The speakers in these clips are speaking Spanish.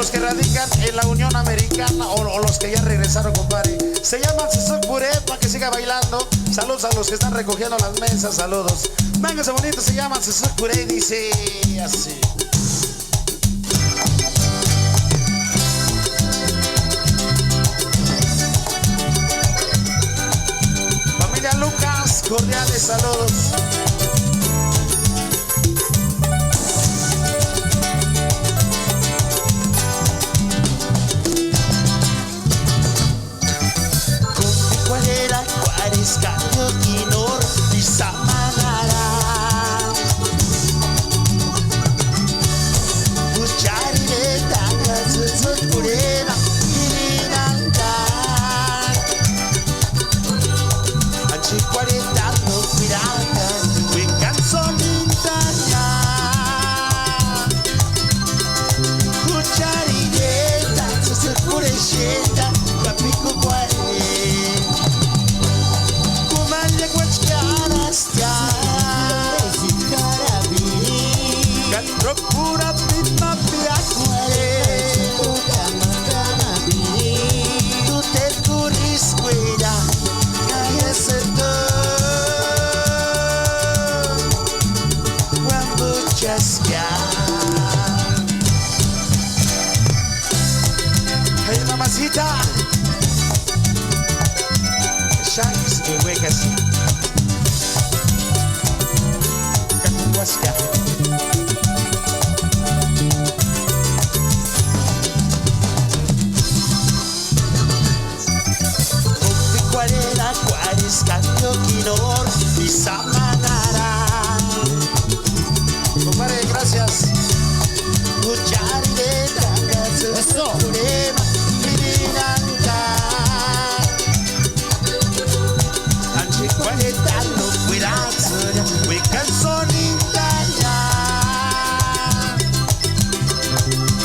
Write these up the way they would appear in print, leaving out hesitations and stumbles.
los que radican en la Unión Americana o los que ya regresaron, compadre. Se llama Susuk Puré, para que siga bailando. Saludos a los que están recogiendo las mesas, saludos. Véngase bonito, se llama Susuk Puré y dice así. Familia Lucas, cordiales saludos. Kanyo kinor bisa mangarang Bucari letanga Susuk Puré hininangkan Anci kualitas no pirakan Wikan sonintanya Bucari letanga Susuk Puré shenta Kapiku kuali Procura pitma piacque Tu te curis quella Caia seto Quando chasca Hey mamacita Shanks y huecas Cacuasca Kanyo kinor bisa mangarang Compadre, gracias. Bucari letanga Susuk Puré hininangkan Anci kualitas no pirakan Wikan sonintanya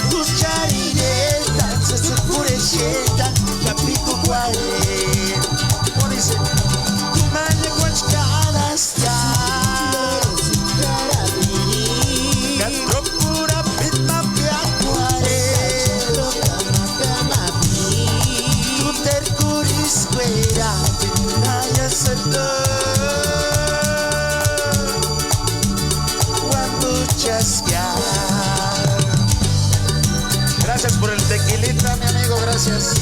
Bucari letanga Susuk Puré shenta Kapiku kuali Gracias por el tequilita, mi amigo, gracias.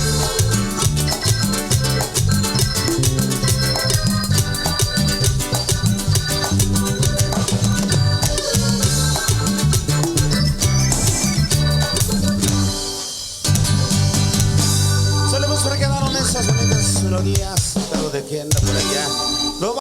Solo por qué quedaron esas bonitas melodías, pero de quién anda por allá.